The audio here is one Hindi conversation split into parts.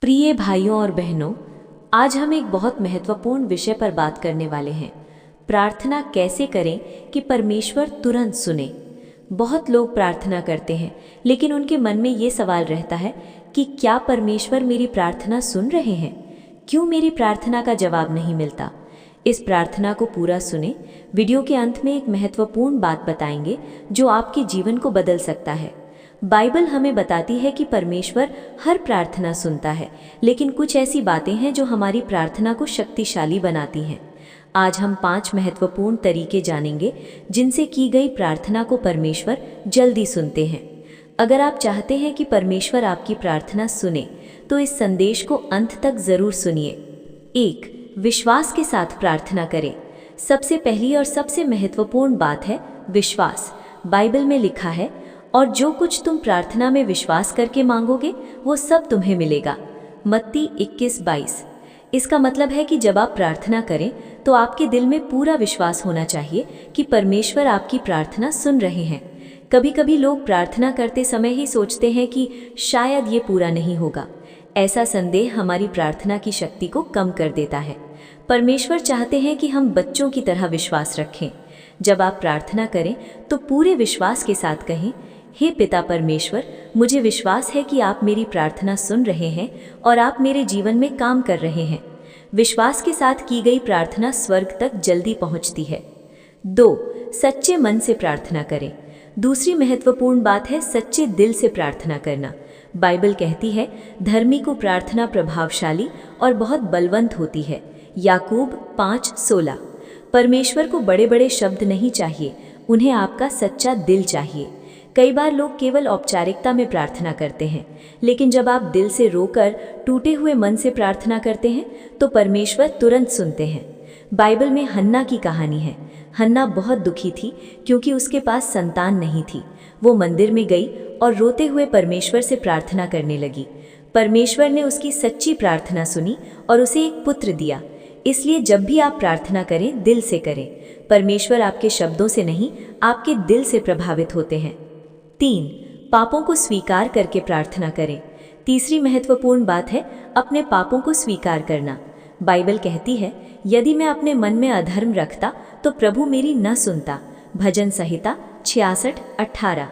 प्रिय भाइयों और बहनों, आज हम एक बहुत महत्वपूर्ण विषय पर बात करने वाले हैं। प्रार्थना कैसे करें कि परमेश्वर तुरंत सुने। बहुत लोग प्रार्थना करते हैं, लेकिन उनके मन में ये सवाल रहता है कि क्या परमेश्वर मेरी प्रार्थना सुन रहे हैं? क्यों मेरी प्रार्थना का जवाब नहीं मिलता? इस प्रार्थना को पूरा सुने। वीडियो के अंत में एक महत्वपूर्ण बात बताएंगे जो आपके जीवन को बदल सकता है। बाइबल हमें बताती है कि परमेश्वर हर प्रार्थना सुनता है, लेकिन कुछ ऐसी बातें हैं जो हमारी प्रार्थना को शक्तिशाली बनाती हैं। आज हम 5 महत्वपूर्ण तरीके जानेंगे जिनसे की गई प्रार्थना को परमेश्वर जल्दी सुनते हैं। अगर आप चाहते हैं कि परमेश्वर आपकी प्रार्थना सुने, तो इस संदेश को अंत तक जरूर सुनिए। 1. विश्वास के साथ प्रार्थना करें। सबसे पहली और सबसे महत्वपूर्ण बात है विश्वास। बाइबल में लिखा है, और जो कुछ तुम प्रार्थना में विश्वास करके मांगोगे वो सब तुम्हें मिलेगा। मत्ती 21:22। इसका मतलब है कि जब आप प्रार्थना करें तो आपके दिल में पूरा विश्वास होना चाहिए कि परमेश्वर आपकी प्रार्थना सुन रहे हैं। कभी कभी लोग प्रार्थना करते समय ही सोचते हैं कि शायद ये पूरा नहीं होगा। ऐसा संदेह हमारी प्रार्थना की शक्ति को कम कर देता है। परमेश्वर चाहते हैं कि हम बच्चों की तरह विश्वास रखें। जब आप प्रार्थना करें तो पूरे विश्वास के साथ कहें, हे पिता परमेश्वर, मुझे विश्वास है कि आप मेरी प्रार्थना सुन रहे हैं और आप मेरे जीवन में काम कर रहे हैं। विश्वास के साथ की गई प्रार्थना स्वर्ग तक जल्दी पहुंचती है। 2. सच्चे मन से प्रार्थना करें। दूसरी महत्वपूर्ण बात है सच्चे दिल से प्रार्थना करना। बाइबल कहती है, धर्मी को प्रार्थना प्रभावशाली और बहुत बलवंत होती है। याकूब 5:16। परमेश्वर को बड़े बड़े शब्द नहीं चाहिए, उन्हें आपका सच्चा दिल चाहिए। कई बार लोग केवल औपचारिकता में प्रार्थना करते हैं, लेकिन जब आप दिल से रोकर टूटे हुए मन से प्रार्थना करते हैं तो परमेश्वर तुरंत सुनते हैं। बाइबल में हन्ना की कहानी है। हन्ना बहुत दुखी थी क्योंकि उसके पास संतान नहीं थी। वो मंदिर में गई और रोते हुए परमेश्वर से प्रार्थना करने लगी। परमेश्वर ने उसकी सच्ची प्रार्थना सुनी और उसे एक पुत्र दिया। इसलिए जब भी आप प्रार्थना करें, दिल से करें। परमेश्वर आपके शब्दों से नहीं, आपके दिल से प्रभावित होते हैं। 3. पापों को स्वीकार करके प्रार्थना करें। तीसरी महत्वपूर्ण बात है अपने पापों को स्वीकार करना। बाइबल कहती है, यदि मैं अपने मन में अधर्म रखता तो प्रभु मेरी न सुनता। भजन संहिता 66:18।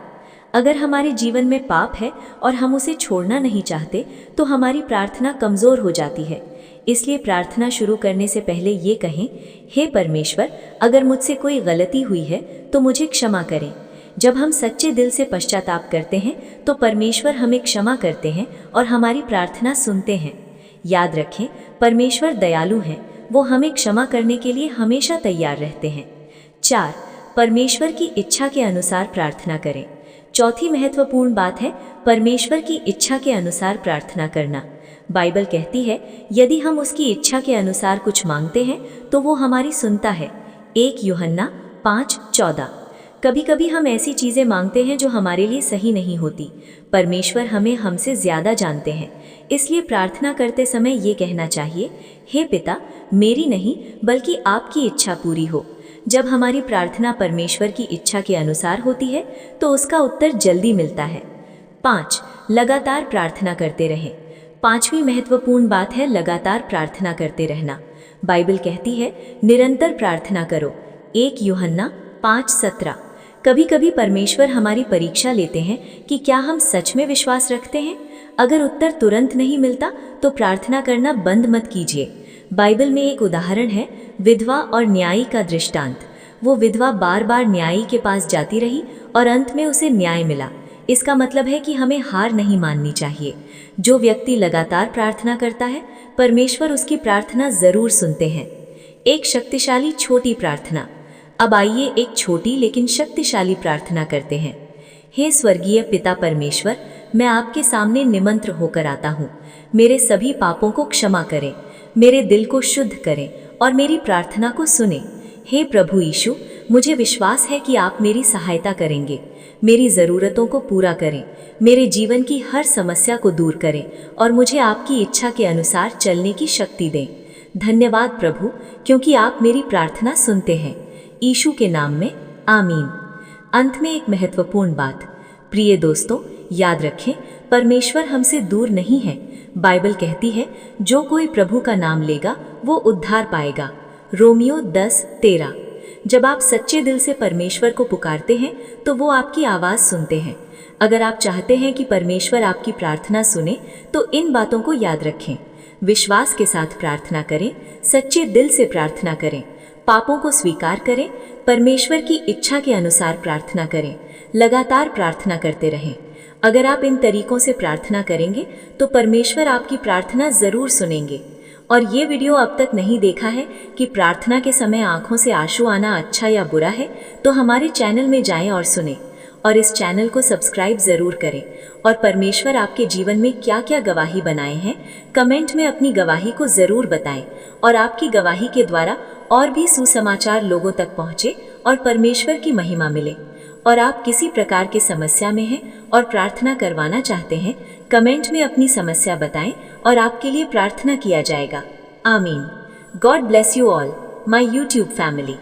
अगर हमारे जीवन में पाप है और हम उसे छोड़ना नहीं चाहते तो हमारी प्रार्थना कमज़ोर हो जाती है। इसलिए प्रार्थना शुरू करने से पहले ये कहें, हे परमेश्वर, अगर मुझसे कोई गलती हुई है तो मुझे क्षमा करें। जब हम सच्चे दिल से पश्चाताप करते हैं तो परमेश्वर हमें क्षमा करते हैं और हमारी प्रार्थना सुनते हैं। याद रखें, परमेश्वर दयालु हैं, वो हमें क्षमा करने के लिए हमेशा तैयार रहते हैं। 4. परमेश्वर की इच्छा के अनुसार प्रार्थना करें। चौथी महत्वपूर्ण बात है परमेश्वर की इच्छा के अनुसार प्रार्थना करना। बाइबल कहती है, यदि हम उसकी इच्छा के अनुसार कुछ मांगते हैं तो वो हमारी सुनता है। 1 यूहन्ना 5:14। कभी कभी हम ऐसी चीज़ें मांगते हैं जो हमारे लिए सही नहीं होती। परमेश्वर हमें हमसे ज़्यादा जानते हैं, इसलिए प्रार्थना करते समय ये कहना चाहिए, हे पिता, मेरी नहीं बल्कि आपकी इच्छा पूरी हो। जब हमारी प्रार्थना परमेश्वर की इच्छा के अनुसार होती है तो उसका उत्तर जल्दी मिलता है। 5. लगातार प्रार्थना करते रहें। पांचवी महत्वपूर्ण बात है लगातार प्रार्थना करते रहना। बाइबल कहती है, निरंतर प्रार्थना करो। 1 यूहन्ना 5:17। कभी कभी परमेश्वर हमारी परीक्षा लेते हैं कि क्या हम सच में विश्वास रखते हैं। अगर उत्तर तुरंत नहीं मिलता तो प्रार्थना करना बंद मत कीजिए। बाइबल में एक उदाहरण है, विधवा और न्यायी का दृष्टांत। वो विधवा बार बार न्यायी के पास जाती रही और अंत में उसे न्याय मिला। इसका मतलब है कि हमें हार नहीं माननी चाहिए। जो व्यक्ति लगातार प्रार्थना करता है, परमेश्वर उसकी प्रार्थना जरूर सुनते हैं। एक शक्तिशाली छोटी प्रार्थना। अब आइए एक छोटी लेकिन शक्तिशाली प्रार्थना करते हैं। हे स्वर्गीय पिता परमेश्वर, मैं आपके सामने निमंत्र होकर आता हूँ। मेरे सभी पापों को क्षमा करें, मेरे दिल को शुद्ध करें और मेरी प्रार्थना को सुने। हे प्रभु यीशु, मुझे विश्वास है कि आप मेरी सहायता करेंगे। मेरी ज़रूरतों को पूरा करें, मेरे जीवन की हर समस्या को दूर करें और मुझे आपकी इच्छा के अनुसार चलने की शक्ति दें। धन्यवाद प्रभु, क्योंकि आप मेरी प्रार्थना सुनते हैं। यीशु के नाम में आमीन। अंत में एक महत्वपूर्ण बात, प्रिय दोस्तों, याद रखें, परमेश्वर हमसे दूर नहीं है। बाइबल कहती है, जो कोई प्रभु का नाम लेगा वो उद्धार पाएगा। रोमियो 10:13। जब आप सच्चे दिल से परमेश्वर को पुकारते हैं तो वो आपकी आवाज़ सुनते हैं। अगर आप चाहते हैं कि परमेश्वर आपकी प्रार्थना सुने तो इन बातों को याद रखें। विश्वास के साथ प्रार्थना करें, सच्चे दिल से प्रार्थना करें, पापों को स्वीकार करें, परमेश्वर की इच्छा के अनुसार प्रार्थना करें, लगातार प्रार्थना करते रहें। अगर आप इन तरीकों से प्रार्थना करेंगे तो परमेश्वर आपकी प्रार्थना ज़रूर सुनेंगे। और ये वीडियो अब तक नहीं देखा है कि प्रार्थना के समय आंखों से आंसू आना अच्छा या बुरा है, तो हमारे चैनल में जाएं और सुनें। और इस चैनल को सब्सक्राइब ज़रूर करें। और परमेश्वर आपके जीवन में क्या क्या गवाही बनाए हैं, कमेंट में अपनी गवाही को ज़रूर बताएं। और आपकी गवाही के द्वारा और भी सुसमाचार लोगों तक पहुँचे और परमेश्वर की महिमा मिले। और आप किसी प्रकार की समस्या में हैं और प्रार्थना करवाना चाहते हैं, कमेंट में अपनी समस्या बताएं और आपके लिए प्रार्थना किया जाएगा। आमीन। God bless you all, my YouTube family.